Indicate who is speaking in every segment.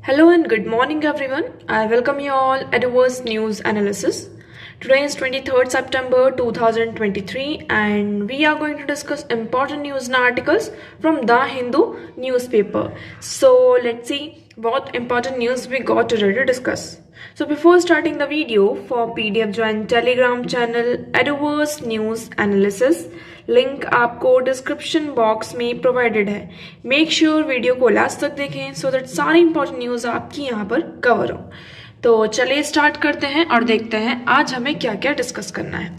Speaker 1: Hello and good morning everyone. I welcome you all at Adverse News Analysis. Today is 23rd September 2023 and we are going to discuss important news and articles from The Hindu newspaper. So let's see what important news we got today to discuss. So before starting the video, for PDF join Telegram channel Adverse News Analysis. Link आपको description box में provided है. Make sure video को last तक देखें so that सारी important news आपकी यहाँ पर कवर हो. तो चलिए स्टार्ट करते हैं और देखते हैं आज हमें क्या क्या डिस्कस करना है.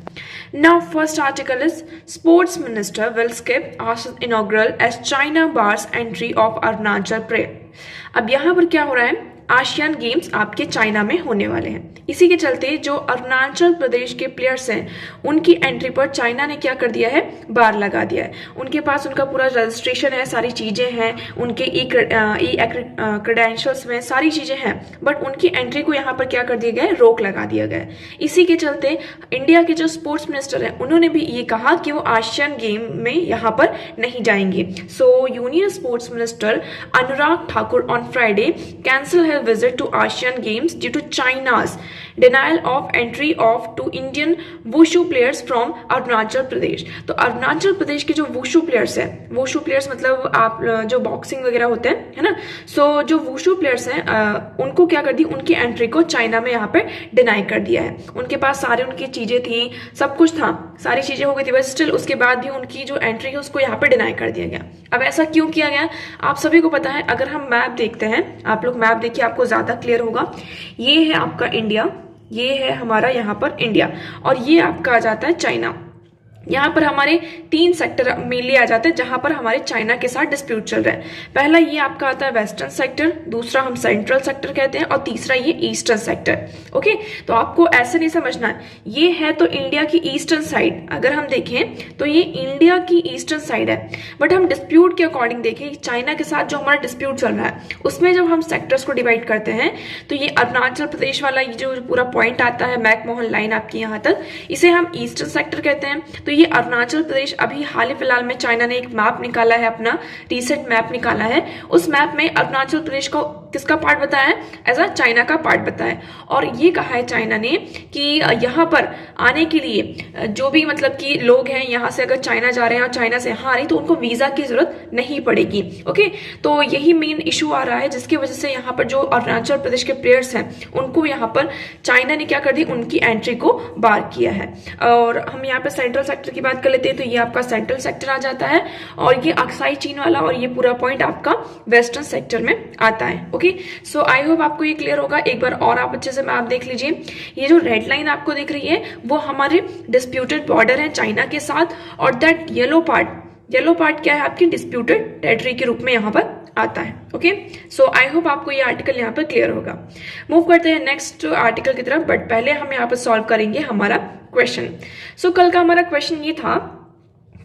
Speaker 1: Now first article is sports minister will skip inaugural as China bars entry of Arunachal Pradesh. अब यहाँ पर क्या हो रहा है, आसियान गेम्स आपके चाइना में होने वाले हैं. इसी के चलते जो अरुणाचल प्रदेश के प्लेयर्स हैं उनकी एंट्री पर चाइना ने क्या कर दिया है, बार लगा दिया है. उनके पास उनका पूरा रजिस्ट्रेशन है, सारी चीजें हैं, उनके ई क्रेडेंशियल्स में सारी चीजें हैं, बट उनकी एंट्री को यहाँ पर क्या कर दिया गया है, रोक लगा दिया गया है. इसी के चलते इंडिया के जो स्पोर्ट्स मिनिस्टर हैं उन्होंने भी ये कहा कि वो आसियान गेम में यहाँ पर नहीं जाएंगे. सो union sports minister Anurag Thakur on Friday cancel visit to Asian Games due to China's denial of entry of two Indian wushu players from Arunachal Pradesh. तो अरुणाचल प्रदेश के जो वुशु प्लेयर्स हैं, वुशु प्लेयर्स मतलब आप जो बॉक्सिंग वगैरह होते हैं, है ना. सो जो वुशु प्लेयर्स हैं उनको क्या कर दी, उनकी एंट्री को चाइना में यहाँ पे डिनाई कर दिया है. उनके पास सारी उनकी चीजें थी, सब कुछ था, सारी चीजें हो गई थी, बट स्टिल उसके बाद भी उनकी जो एंट्री है उसको यहाँ पे डिनाई कर दिया गया. अब ऐसा क्यों किया गया आप सभी को पता है. अगर हम मैप देखते हैं, आप लोग मैप देखिए, आपको ज्यादा क्लियर होगा. ये है आपका इंडिया, ये है हमारा यहाँ पर इंडिया, और ये आपका आ जाता है चाइना. यहाँ पर हमारे 3 सेक्टर मेनली आ जाते हैं जहां पर हमारे चाइना के साथ डिस्प्यूट चल रहा है. पहला ये आपका आता है वेस्टर्न सेक्टर, दूसरा हम सेंट्रल सेक्टर कहते हैं, और तीसरा ये ईस्टर्न सेक्टर. ओके, तो आपको ऐसे नहीं समझना है. ये है तो इंडिया की ईस्टर्न साइड, अगर हम देखें तो ये इंडिया की ईस्टर्न साइड है, बट हम डिस्प्यूट के अकॉर्डिंग देखें चाइना के साथ जो हमारा डिस्प्यूट चल रहा है उसमें जब हम सेक्टर्स को डिवाइड करते हैं तो ये अरुणाचल प्रदेश वाला ये जो पूरा पॉइंट आता है मैकमोहन लाइन आपकी यहाँ तक, इसे हम ईस्टर्न सेक्टर कहते हैं. तो ये अरुणाचल प्रदेश अभी हाल ही फिलहाल में चाइना ने एक मैप निकाला है, अपना रीसेंट मैप निकाला है. उस मैप में अरुणाचल प्रदेश को किसका पार्ट बताया है, एज अ चाइना का पार्ट बताया. और ये कहा है चाइना ने कि यहाँ पर आने के लिए जो भी मतलब कि लोग हैं यहाँ से अगर चाइना जा रहे हैं और चाइना से यहाँ आ रहे हैं तो उनको वीजा की जरूरत नहीं पड़ेगी. ओके, तो यही मेन इशू आ रहा है जिसकी वजह से यहाँ पर जो अरुणाचल प्रदेश के प्लेयर्स हैं उनको यहाँ पर चाइना ने क्या कर दी, उनकी एंट्री को बार किया है. और हम यहाँ पे सेंट्रल सेक्टर की बात कर लेते हैं तो ये आपका सेंट्रल सेक्टर आ जाता है, और ये अक्साई चीन वाला और ये पूरा पॉइंट आपका वेस्टर्न सेक्टर में आता है. ओके, सो आई होप आपको ये क्लियर होगा. एक बार और आप अच्छे से मैप देख लीजिए. ये जो रेड लाइन आपको दिख रही है वो हमारे डिस्प्यूटेड बॉर्डर है चाइना के साथ, और दैट येलो पार्ट क्या है, आपकी डिस्प्यूटेड टेरिटरी के रूप में यहाँ पर आता है. ओके, सो आई होप आपको ये आर्टिकल यहाँ पर क्लियर होगा. मूव करते हैं नेक्स्ट आर्टिकल की तरफ, बट पहले हम यहाँ पर सॉल्व करेंगे हमारा क्वेश्चन. सो कल का हमारा क्वेश्चन ये था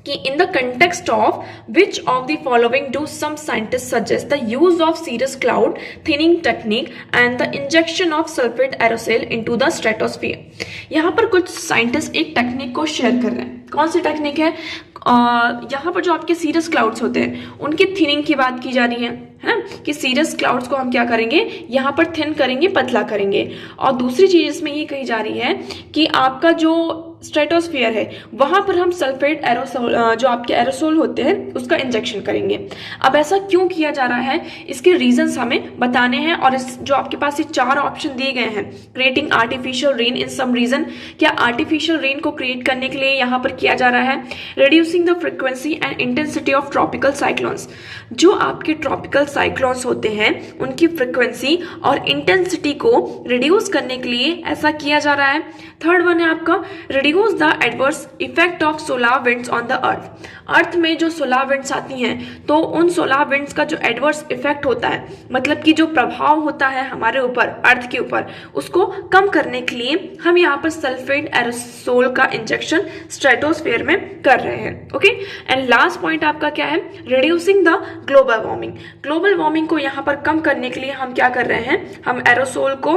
Speaker 1: कि in the context of which of the following do some scientists suggest the use of cirrus cloud thinning technique and the injection of sulfate aerosol into the stratosphere. यहाँ पर कुछ साइंटिस्ट एक टेक्निक को share कर रहे हैं. कौन सी technique है, यहाँ पर जो आपके सीरस क्लाउड्स होते हैं उनकी थिनिंग की बात की जा रही है ना, कि सीरस क्लाउड्स को हम क्या करेंगे, यहाँ पर थिन करेंगे, पतला करेंगे. और दूसरी चीज इसमें ये कही जा रही है कि आपका जो स्ट्रेटोस्फियर है वहां पर हम सल्फेट एरोसोल जो आपके एरोसोल होते हैं उसका इंजेक्शन करेंगे. अब ऐसा क्यों किया जा रहा है, इसके रीजंस हमें बताने हैं. और इस जो आपके पास ये 4 ऑप्शन दिए गए हैं, क्रिएटिंग आर्टिफिशियल रेन इन सम रीजन, क्या आर्टिफिशियल रेन को क्रिएट करने के लिए यहाँ पर किया जा रहा है. Reducing the frequency and intensity of tropical cyclones, जो आपके ट्रॉपिकल साइक्लोन्स होते हैं उनकी फ्रिक्वेंसी और इंटेंसिटी को रिड्यूस करने के लिए ऐसा किया जा रहा है. थर्ड वन है आपका reduce the adverse effect of solar winds on the earth. Earth में जो सोलर विंड्स आती हैं तो उन सोलर विंड्स का जो एडवर्स इफेक्ट होता है, मतलब कि जो प्रभाव होता है हमारे ऊपर, अर्थ के ऊपर, उसको कम करने के लिए हम यहाँ पर सल्फेट एरोसोल का इंजेक्शन स्ट्रेटोस्फेयर में कर रहे हैं. ओके, एंड लास्ट पॉइंट आपका क्या है, reducing the global warming. Global warming को यहाँ पर कम करने के लिए हम क्या कर रहे हैं, हम एरोसोल को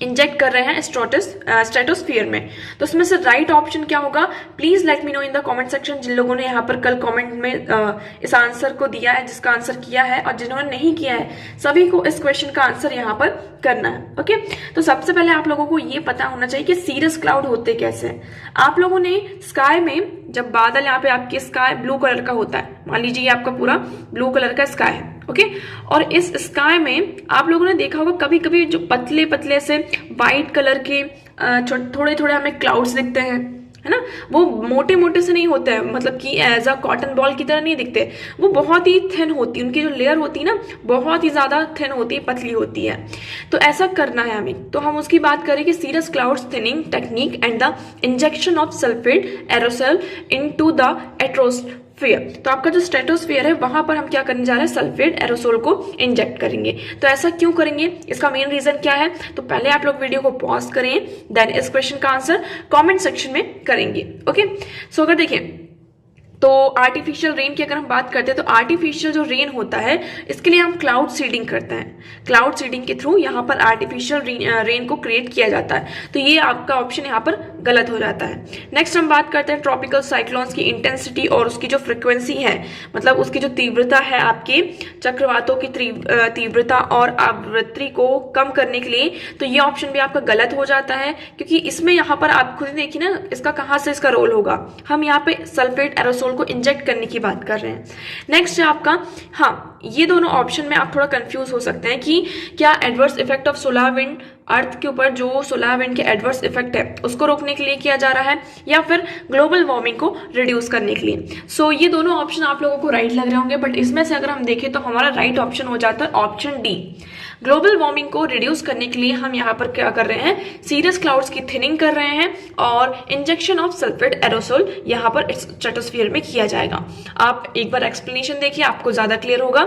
Speaker 1: इंजेक्ट कर रहे हैं स्ट्रेटोस्फीयर में। तो उसमें से राइट ऑप्शन क्या होगा, please let me know in the comment section. जिन लोगों ने यहाँ पर कल कमेंट में इस आंसर को दिया है, जिसका आंसर किया है, और जिन्होंने नहीं किया है, सभी को इस क्वेश्चन का आंसर यहाँ पर करना है। ओके, तो सबसे पहले आप लोगों को ये पता होना चाहिए कि सीरस क्लाउड होते कैसे हैं। आप लोगों ने स्काई में जब बादल, यहाँ पे आपके स्काई ब्लू कलर का होता है, मान लीजिए ये आपका पूरा ब्लू कलर का स्काई है। ओके, और इस स्काई में आप लोगों ने देखा होगा कभी कभी जो पतले पतले से व्हाइट कलर के थोड़े थोड़े हमें क्लाउड्स दिखते हैं, है ना। वो मोटे मोटे से नहीं होते हैं, मतलब कि एज अ कॉटन बॉल की तरह नहीं दिखते, वो बहुत ही थिन होती है, उनकी जो लेयर होती है ना बहुत ही ज्यादा थिन होती है, पतली होती है। तो ऐसा करना है हमें, तो हम उसकी बात करें कि cirrus clouds thinning technique and the injection of sulphate aerosol into the atmosphere. तो आपका जो स्ट्रेटोस्फीयर है वहां पर हम क्या करने जा रहे हैं, सल्फेट एरोसोल को इंजेक्ट करेंगे। तो ऐसा क्यों करेंगे, इसका मेन रीजन क्या है, तो पहले आप लोग वीडियो को पॉज करें, देन इस क्वेश्चन का आंसर कमेंट सेक्शन में करेंगे। ओके, सो अगर देखें तो आर्टिफिशियल रेन की अगर हम बात करते हैं, तो आर्टिफिशियल जो रेन होता है इसके लिए हम क्लाउड सीडिंग करते हैं। क्लाउड सीडिंग के थ्रू यहाँ पर आर्टिफिशियल रेन को क्रिएट किया जाता है। तो ये आपका ऑप्शन यहाँ पर गलत हो जाता है। नेक्स्ट हम बात करते हैं ट्रॉपिकल साइक्लोन्स की इंटेंसिटी और उसकी जो फ्रिक्वेंसी है, मतलब उसकी जो तीव्रता है, आपके चक्रवातों की तीव्रता और आवृत्ति को कम करने के लिए। तो ये ऑप्शन भी आपका गलत हो जाता है, क्योंकि इसमें यहाँ पर आप खुद देखिए ना इसका कहाँ से इसका रोल होगा। हम यहाँ पे सल्फेट एरोसोल को इंजेक्ट करने की बात कर रहे हैं। नेक्स्ट है आपका, हाँ ये दोनों ऑप्शन में आप थोड़ा कंफ्यूज हो सकते हैं कि क्या adverse effect of solar wind, earth के ऊपर जो सोलर विंड के एडवर्स इफेक्ट है उसको रोकने के लिए किया जा रहा है, या फिर ग्लोबल वार्मिंग को रिड्यूस करने के लिए। सो ये दोनों ऑप्शन आप लोगों को राइट लग रहे होंगे, बट इसमें से अगर हम देखें तो हमारा राइट ऑप्शन हो जाता है ऑप्शन डी। ग्लोबल वार्मिंग को रिड्यूस करने के लिए हम यहाँ पर क्या कर रहे हैं, सीरस क्लाउड्स की थिनिंग कर रहे हैं और इंजेक्शन ऑफ सल्फेट एरोसोल यहाँ पर स्ट्रेटोस्फीयर में किया जाएगा। आप एक बार एक्सप्लेनेशन देखिए, आपको ज्यादा क्लियर होगा।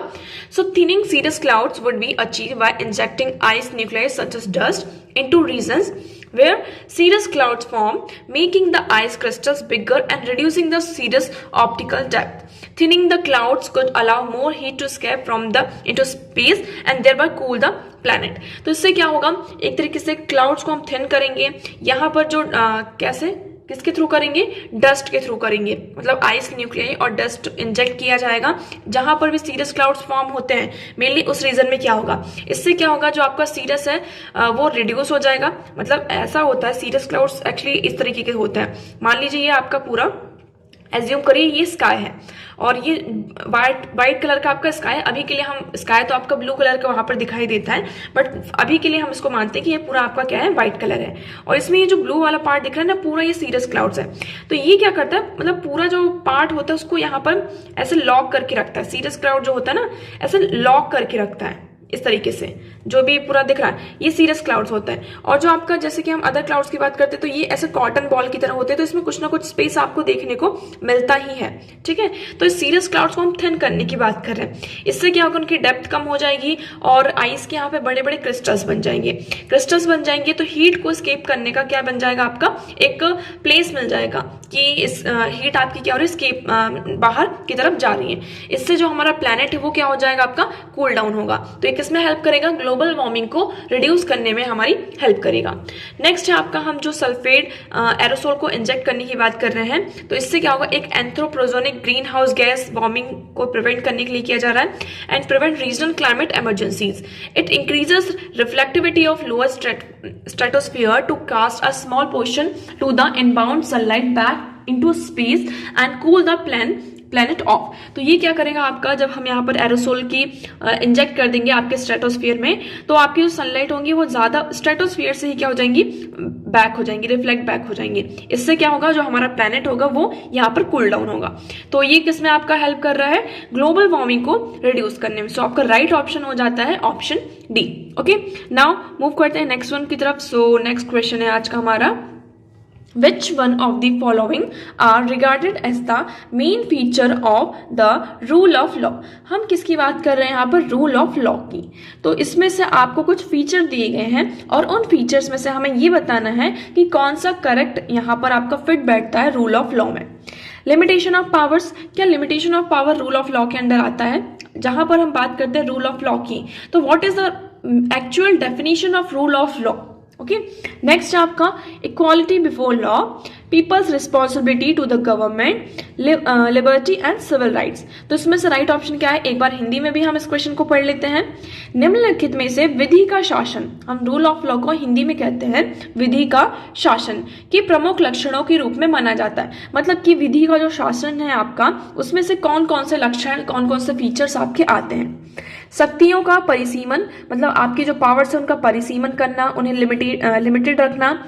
Speaker 1: So thinning cirrus clouds would be achieve by injecting ice nucleus such as dust into regions where cirrus clouds form, making the ice crystals bigger and reducing the cirrus optical depth. Thinning the clouds could allow more heat to escape from the into space and thereby cool the planet. तो इससे क्या होगा, एक तरीके से clouds को हम thin करेंगे, यहाँ पर जो कैसे किसके थ्रू करेंगे, डस्ट के थ्रू करेंगे, मतलब आइस न्यूक्लियाई और डस्ट इंजेक्ट किया जाएगा जहां पर भी सीरस क्लाउड्स फॉर्म होते हैं। मेनली उस रीजन में क्या होगा, इससे क्या होगा, जो आपका सीरस है वो रिड्यूस हो जाएगा। मतलब ऐसा होता है, सीरस क्लाउड्स एक्चुअली इस तरीके के होते हैं। मान लीजिए ये आपका पूरा एज्यूम करिए ये स्काई है और ये वाइट कलर का आपका स्काई है। अभी के लिए हम, स्काई तो आपका ब्लू कलर का वहां पर दिखाई देता है, बट अभी के लिए हम इसको मानते हैं कि ये पूरा आपका क्या है, व्हाइट कलर है। और इसमें ये जो ब्लू वाला पार्ट दिख रहा है ना, पूरा ये सीरस क्लाउड्स है। तो ये क्या करता है, मतलब पूरा जो पार्ट होता है उसको यहाँ पर ऐसे लॉक करके रखता है। सीरस क्लाउड जो होता है ना, ऐसे लॉक करके रखता है इस तरीके से। जो भी पूरा दिख रहा है ये सीरस क्लाउड्स होता है। और जो आपका, जैसे कि हम अदर क्लाउड्स की बात करते हैं तो ये ऐसे कॉटन बॉल की तरह होते हैं, तो इसमें कुछ ना कुछ स्पेस आपको देखने को मिलता ही है। ठीक है, तो इस सीरस क्लाउड्स को हम थिन करने की बात कर रहे हैं। इससे क्या होगा, उनकी डेप्थ कम हो जाएगी और आइस के यहाँ पे बड़े बड़े क्रिस्टल्स बन जाएंगे। क्रिस्टल्स बन जाएंगे तो हीट को स्केप करने का क्या बन जाएगा, आपका एक प्लेस मिल जाएगा कि इस हीट आपकी क्या हो रही है, स्केप बाहर की तरफ जा रही है। इससे जो हमारा प्लैनेट है वो क्या हो जाएगा, आपका कूल डाउन होगा। तो एक इसमें हेल्प करेगा, ग्लोबल वार्मिंग को रिड्यूस करने में हमारी हेल्प करेगा। नेक्स्ट है आपका, हम जो सल्फेट एरोसोल को इंजेक्ट करने की बात कर रहे हैं, तो इससे क्या होगा, एक anthropogenic green house gas warming को प्रिवेंट करने के लिए किया जा रहा है and prevent regional climate emergencies. It increases reflectivity of lower stratosphere to cast a small portion to the inbound sunlight back into space and cool the planet off. तो ये क्या करेगा आपका, जब हम यहाँ पर एरोसोल की इंजेक्ट कर देंगे आपके स्ट्रेटोस्फीयर में, तो आपकी जो सनलाइट होंगी वो ज्यादा स्ट्रेटोस्फीयर से ही क्या हो जाएंगी, बैक हो जाएंगी, रिफ्लेक्ट बैक हो जाएंगे। इससे क्या होगा, जो हमारा प्लैनेट होगा वो यहाँ पर कूल डाउन होगा। तो ये किसमें आपका हेल्प कर रहा है, ग्लोबल वार्मिंग को रिड्यूस करने में। सो आपका राइट ऑप्शन हो जाता है option D. Okay, now move करते हैं नेक्स्ट वन की तरफ। सो नेक्स्ट क्वेश्चन है आज का हमारा, Which one of the following are regarded as the main feature of the rule of law? हम किसकी बात कर रहे हैं यहाँ पर, रूल ऑफ लॉ की। तो इसमें से आपको कुछ फीचर दिए गए हैं और उन फीचर्स में से हमें ये बताना है कि कौन सा करेक्ट यहाँ पर आपका फिट बैठता है रूल ऑफ लॉ में। लिमिटेशन ऑफ पावर्स, क्या limitation of power rule of law के अंदर आता है? जहां पर हम बात करते हैं रूल ऑफ लॉ की, तो what is the actual definition of rule of law? Okay, next आपका equality before law, people's responsibility to the government, liberty and civil rights. तो इसमें से राइट ऑप्शन क्या है, एक बार हिंदी में भी हम इस क्वेश्चन को पढ़ लेते हैं। निम्नलिखित में से विधि का शासन, हम रूल ऑफ लॉ को हिंदी में कहते हैं विधि का शासन, के प्रमुख लक्षणों के रूप में माना जाता है। मतलब कि विधि का जो शासन है आपका, उसमें से कौन कौन से लक्षण, कौन कौन से फीचर्स आपके आते हैं। शक्तियों का परिसीमन, मतलब आपकी जो पावर्स है उनका परिसीमन करना, उन्हें लिमिटेड रखना।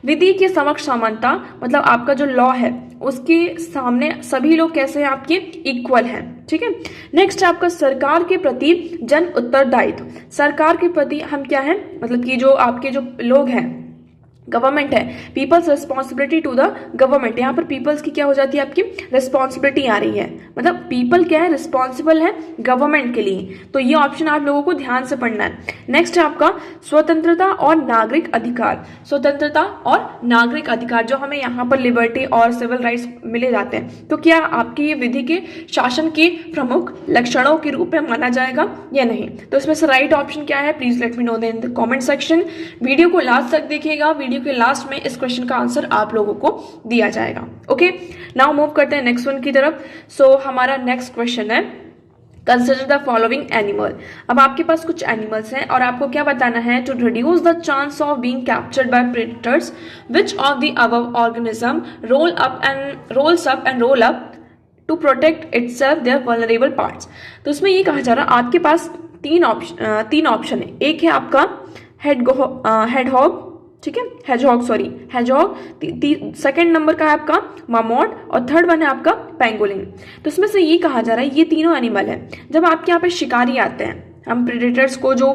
Speaker 1: विधि के समक्ष समानता, मतलब आपका जो लॉ है उसके सामने सभी लोग कैसे हैं, आपके इक्वल हैं। ठीक है, नेक्स्ट आपका सरकार के प्रति जन उत्तरदायित्व। सरकार के प्रति हम क्या है, मतलब कि जो आपके जो लोग हैं, गवर्नमेंट है, people's responsibility to the government. यहाँ पर पीपल्स की क्या हो जाती है, आपकी रिस्पॉन्सिबिलिटी आ रही है, मतलब पीपल क्या है, रिस्पॉन्सिबल है गवर्नमेंट के लिए। तो ये ऑप्शन आप लोगों को ध्यान से पढ़ना है। नेक्स्ट है आपका स्वतंत्रता और नागरिक अधिकार। स्वतंत्रता और नागरिक अधिकार, जो हमें यहाँ पर लिबर्टी और सिविल राइट्स मिले जाते हैं, तो क्या आपकी ये विधि के शासन के प्रमुख लक्षणों के रूप में माना जाएगा या नहीं। तो इसमें से राइट ऑप्शन क्या है, please let me know in the comment section. Video को लास्ट तक देखिएगा, वीडियो के लास्ट में इस क्वेश्चन का आंसर आप लोगों को दिया जाएगा। ओके, नाउ मूव करते हैं नेक्स्ट वन की तरफ। सो हमारा नेक्स्ट क्वेश्चन है, कंसिडर द फॉलोइंग एनिमल। अब आपके पास कुछ एनिमल्स हैं और आपको क्या बताना है, to reduce the chance of being captured by predators which of the above organism rolls up and roll up to protect itself their vulnerable parts. तो इसमें ये कहा जा रहा है आपके पास तीन ऑप्शन है। एक है आपका हेडहॉग, ठीक है, हेजहॉग। सेकंड नंबर का है आपका मामोट और थर्ड वन है आपका पेंगोलिन। तो इसमें से ये कहा जा रहा है ये तीनों एनिमल है, जब आपके यहाँ पे शिकारी आते हैं, हम प्रेडेटर्स को जो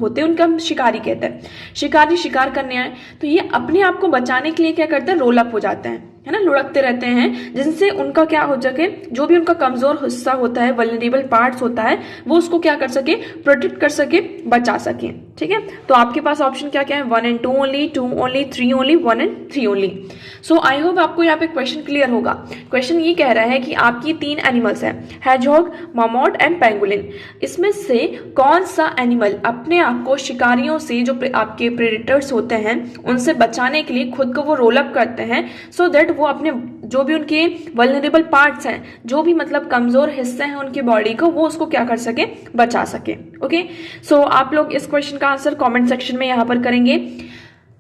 Speaker 1: होते हैं उनका हम शिकारी कहते हैं, शिकारी शिकार करने आए तो ये अपने आप को बचाने के लिए क्या करते हैं, रोल अप हो जाते हैं, है ना, लुढ़कते रहते हैं, जिनसे उनका क्या हो सके, जो भी उनका कमजोर हिस्सा होता है, वल्नरेबल पार्ट्स होता है, वो उसको क्या कर सके, प्रोटेक्ट कर सके, बचा सके। ठीक है, तो आपके पास ऑप्शन क्या क्या है, 1 and 2 only, 2 only, 3 only, 1 and 3 only. So I hope आपको यहाँ पे क्वेश्चन क्लियर होगा। क्वेश्चन ये कह रहा है कि आपकी तीन एनिमल्स है, हेजहॉग, मामोट एंड पेंगुलिन। इसमें से कौन सा एनिमल अपने आप को शिकारियों से, जो आपके प्रेडेटर्स होते हैं, उनसे बचाने के लिए खुद को वो रोल अप करते हैं, सो दैट वो अपने जो भी उनके वल्नरेबल पार्ट्स हैं, जो भी मतलब कमजोर हिस्से हैं उनकी बॉडी को, वो उसको क्या कर सके, बचा सके। ओके, सो आप लोग इस क्वेश्चन का आंसर कमेंट सेक्शन में यहाँ पर करेंगे।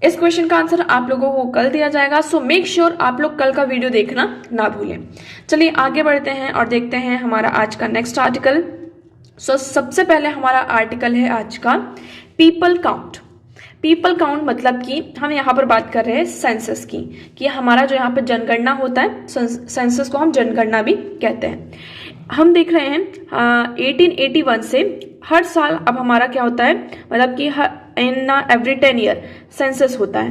Speaker 1: इस क्वेश्चन का आंसर आप लोगों को कल दिया जाएगा, सो मेक श्योर आप लोग कल का वीडियो देखना ना भूलें। चलिए आगे बढ़ते हैं और देखते हैं हमारा आज का नेक्स्ट आर्टिकल। सो सबसे पहले हमारा आर्टिकल है आज का पीपल काउंट। पीपल काउंट मतलब कि हम यहाँ पर बात कर रहे हैं सेंसस की, कि हमारा जो यहाँ पर जनगणना होता है, सेंसस को हम जनगणना भी कहते हैं। हम देख रहे हैं 1881 से हर साल अब हमारा क्या होता है, मतलब कि इन एवरी 10 ईयर सेंसस होता है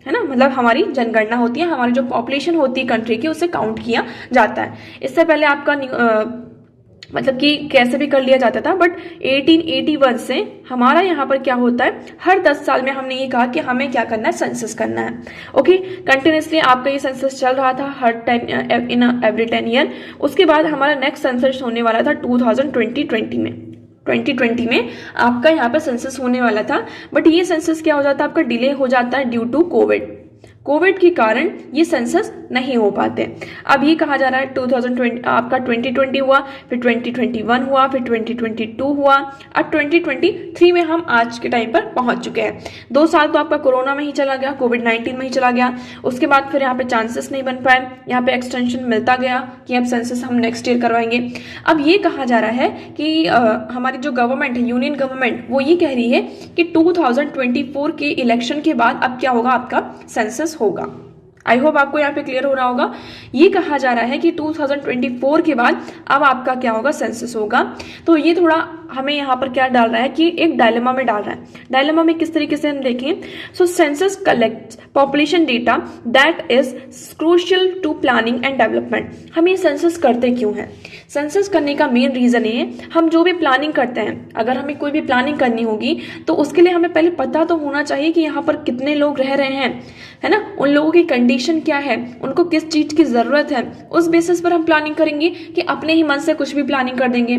Speaker 1: ना, मतलब हमारी जनगणना होती है, हमारी जो पॉपुलेशन होती है कंट्री की, उसे काउंट किया जाता है। इससे पहले आपका मतलब कि कैसे भी कर लिया जाता था, बट 1881 से हमारा यहाँ पर क्या होता है, हर 10 साल में हमने ये कहा कि हमें क्या करना है, सेंसस करना है। ओके, कंटिन्यूसली आपका ये सेंसस चल रहा था हर एवरी 10 ईयर। उसके बाद हमारा नेक्स्ट सेंसस होने वाला था 2020 में। 2020 में आपका यहाँ पर सेंसस होने वाला था, बट ये सेंसस क्या हो जाता है, आपका डिले हो जाता है ड्यू टू कोविड के कारण ये सेंसस नहीं हो पाते। अब ये कहा जा रहा है 2020 आपका 2020 हुआ, फिर 2021 हुआ, फिर 2022 हुआ, अब 2023 में हम आज के टाइम पर पहुंच चुके हैं। 2 साल तो आपका कोरोना में ही चला गया, कोविड-19 में ही चला गया। उसके बाद फिर यहाँ पे चांसेस नहीं बन पाए, यहाँ पे एक्सटेंशन मिलता गया कि अब सेंसस हम नेक्स्ट ईयर करवाएंगे। अब ये कहा जा रहा है कि हमारी जो गवर्नमेंट है, यूनियन गवर्नमेंट, वो ये कह रही है कि 2024 के इलेक्शन के बाद अब क्या होगा, आपका सेंसस होगा। आई होप आपको यहाँ पे क्लियर हो रहा होगा। ये कहा जा रहा है कि 2024 के बाद अब आपका क्या होगा, सेंसस होगा। तो ये थोड़ा हमें यहाँ पर क्या डाल रहा है कि एक डायलेमा में डाल रहा है। डायलेमा में किस तरीके से हम देखें, so census collects population data that is crucial to planning and development. हम ये सेंसस करते क्यों हैं? सेंसस करने का मेन रीजन है, हम जो भी प्लानिंग करते हैं, अगर हमें कोई भी प्लानिंग करनी होगी तो उसके लिए हमें पहले पता तो होना चाहिए कि यहाँ पर कितने लोग रह रहे हैं, है ना, उन लोगों की कंडीशन क्या है, उनको किस चीज की जरूरत है। उस बेसिस पर हम प्लानिंग करेंगे कि अपने ही मन से कुछ भी प्लानिंग कर देंगे।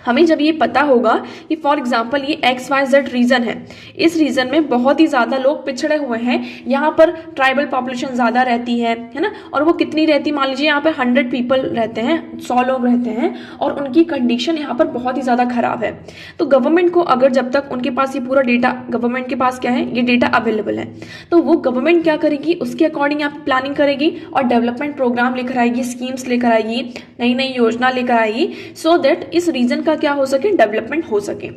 Speaker 1: हमें जब ये पता होगा कि फॉर एग्जाम्पल ये XYZ रीजन है, इस रीजन में बहुत ही ज्यादा लोग पिछड़े हुए हैं, यहाँ पर ट्राइबल पॉपुलेशन ज्यादा रहती है ना, और वो कितनी रहती, मान लीजिए यहाँ पर 100 पीपल रहते हैं, 100 लोग रहते हैं और उनकी कंडीशन यहाँ पर बहुत ही ज्यादा खराब है, तो गवर्नमेंट को अगर जब तक उनके पास ये पूरा डेटा, गवर्नमेंट के पास क्या है, ये डेटा अवेलेबल है, तो वो गवर्नमेंट क्या करेगी, उसके अकॉर्डिंग आप प्लानिंग करेगी और डेवलपमेंट प्रोग्राम लेकर आएगी, स्कीम्स लेकर आएगी, नई नई योजना लेकर आएगी, सो दैट इस रीजन का क्या हो सके, डेवलपमेंट हो सके।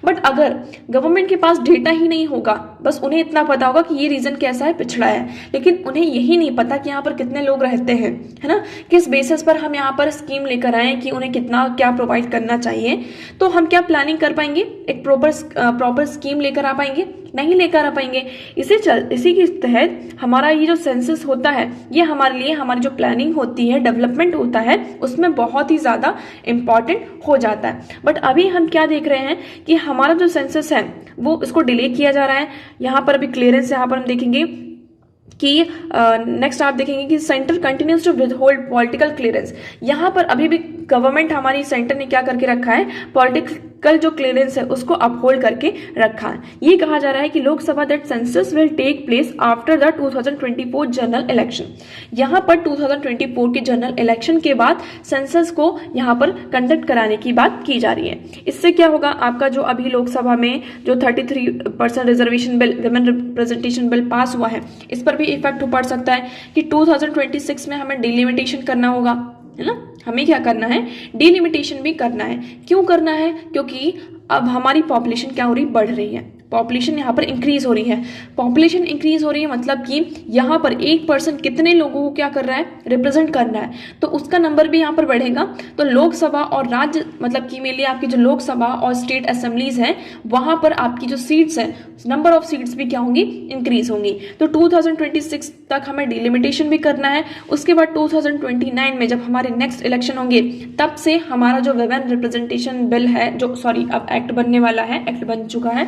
Speaker 1: बट अगर गवर्नमेंट के पास डेटा ही नहीं होगा, बस उन्हें इतना पता होगा कि ये रीजन कैसा है, पिछड़ा है, लेकिन उन्हें यही नहीं पता कि यहाँ पर कितने लोग रहते हैं, है ना, किस बेसिस पर हम यहाँ पर स्कीम लेकर आए कि उन्हें कितना क्या प्रोवाइड करना चाहिए, तो हम क्या प्लानिंग कर पाएंगे, एक प्रॉपर स्कीम लेकर आ पाएंगे, नहीं लेकर आ पाएंगे। इसी के तहत हमारा ये जो सेंसस होता है, ये हमारे लिए, हमारी जो प्लानिंग होती है, डेवलपमेंट होता है, उसमें बहुत ही ज़्यादा इंपॉर्टेंट हो जाता है। बट अभी हम क्या देख रहे हैं कि हमारा जो सेंसस है वो इसको डिले किया जा रहा है। यहाँ पर अभी क्लियरेंस, यहाँ पर हम देखेंगे कि नेक्स्ट आप देखेंगे कि centre continues to withhold political clearance. यहाँ पर अभी भी गवर्नमेंट, हमारी सेंटर ने क्या करके रखा है, पॉलिटिकल जो क्लियरेंस है उसको अपहोल्ड करके रखा है। ये कहा जा रहा है कि Lok Sabha that census will take place after the 2024 general election. यहाँ पर 2024 के जनरल इलेक्शन के बाद सेंसस को यहाँ पर कंडक्ट कराने की बात की जा रही है। इससे क्या होगा, आपका जो अभी लोकसभा में जो 33% reservation bill, women representation bill pass हुआ है, इस पर भी इफेक्ट पड़ सकता है कि 2026 में हमें डिलिमिटेशन करना होगा, है ना, हमें क्या करना है, डिलिमिटेशन भी करना है। क्यों करना है, क्योंकि अब हमारी पॉपुलेशन क्या हो रही, बढ़ रही है, पॉपुलेशन यहाँ पर इंक्रीज हो रही है। पॉपुलेशन इंक्रीज हो रही है मतलब कि यहाँ पर एक पर्सन कितने लोगों को क्या कर रहा है, रिप्रेजेंट कर रहा है, तो उसका नंबर भी यहाँ पर बढ़ेगा। तो लोकसभा और राज्य, मतलब कि मेनली आपकी जो लोकसभा और स्टेट असेंबलीज हैं, वहां पर आपकी जो सीट्स हैं, नंबर ऑफ सीट्स भी क्या होंगी, इंक्रीज होंगी। तो 2026 तक हमें डिलिमिटेशन भी करना है। उसके बाद 2029 में जब हमारे नेक्स्ट इलेक्शन होंगे, तब से हमारा जो विमेन रिप्रेजेंटेशन बिल है, जो सॉरी अब एक्ट बनने वाला है, एक्ट बन चुका है,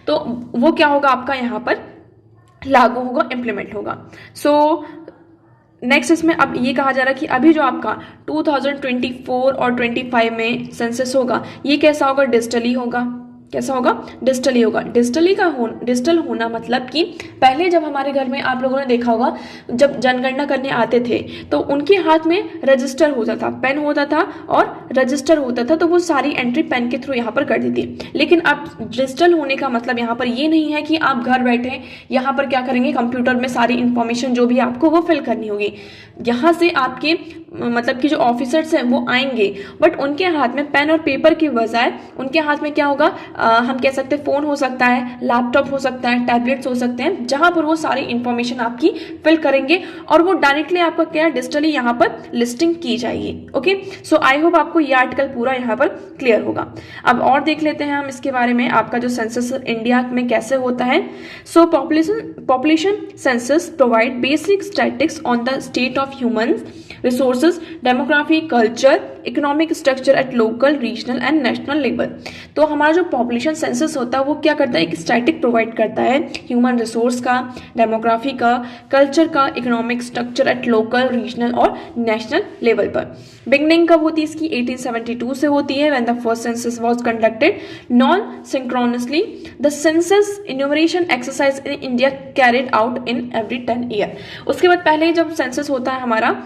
Speaker 1: तो वो क्या होगा, आपका यहाँ पर लागू होगा, इंप्लीमेंट होगा। सो नेक्स्ट इसमें अब ये कहा जा रहा है कि अभी जो आपका 2024 और 25 में सेंसस होगा, ये कैसा होगा, डिजिटली होगा। कैसा होगा, डिजिटली होगा। डिजिटल होना मतलब कि पहले जब हमारे घर में आप लोगों ने देखा होगा, जब जनगणना करने आते थे तो उनके हाथ में रजिस्टर होता था, पेन होता था और रजिस्टर होता था, तो वो सारी एंट्री पेन के थ्रू यहाँ पर कर दी थी। लेकिन अब डिजिटल होने का मतलब यहाँ पर ये नहीं है कि आप घर बैठे यहाँ पर क्या करेंगे, कंप्यूटर में सारी इंफॉर्मेशन जो भी आपको वो फिल करनी होगी। यहाँ से आपके मतलब कि जो ऑफिसर्स हैं वो आएंगे, बट उनके हाथ में पेन और पेपर की बजाय उनके हाथ में क्या होगा, हम कह सकते हैं फोन हो सकता है, लैपटॉप हो सकता है, टैबलेट्स हो सकते हैं, जहां पर वो सारी इंफॉर्मेशन आपकी फिल करेंगे और वो डायरेक्टली आपका क्या डिजिटली यहाँ पर लिस्टिंग की जाएगी। ओके, सो आई होप आपको ये आर्टिकल पूरा यहाँ पर क्लियर होगा। अब और देख लेते हैं हम इसके बारे में, आपका जो सेंसस इंडिया में कैसे होता है। सो population census provide basic statistics on the state of human resources, demography, culture, economic structure at local, regional and national level. तो हमारा जो पॉपुलेशन सेंसस होता है वो क्या करता है, एक स्टैटिक प्रोवाइड करता है ह्यूमन रिसोर्स का, डेमोग्राफी का, कल्चर का, economic structure at local, regional और नेशनल लेवल पर। बिगनिंग कब होती है इसकी, 1872 से होती है, when the first census was conducted non synchronously. The census enumeration exercise in India carried out in every 10 year. उसके बाद पहले जब सेंसस होता है हमारा,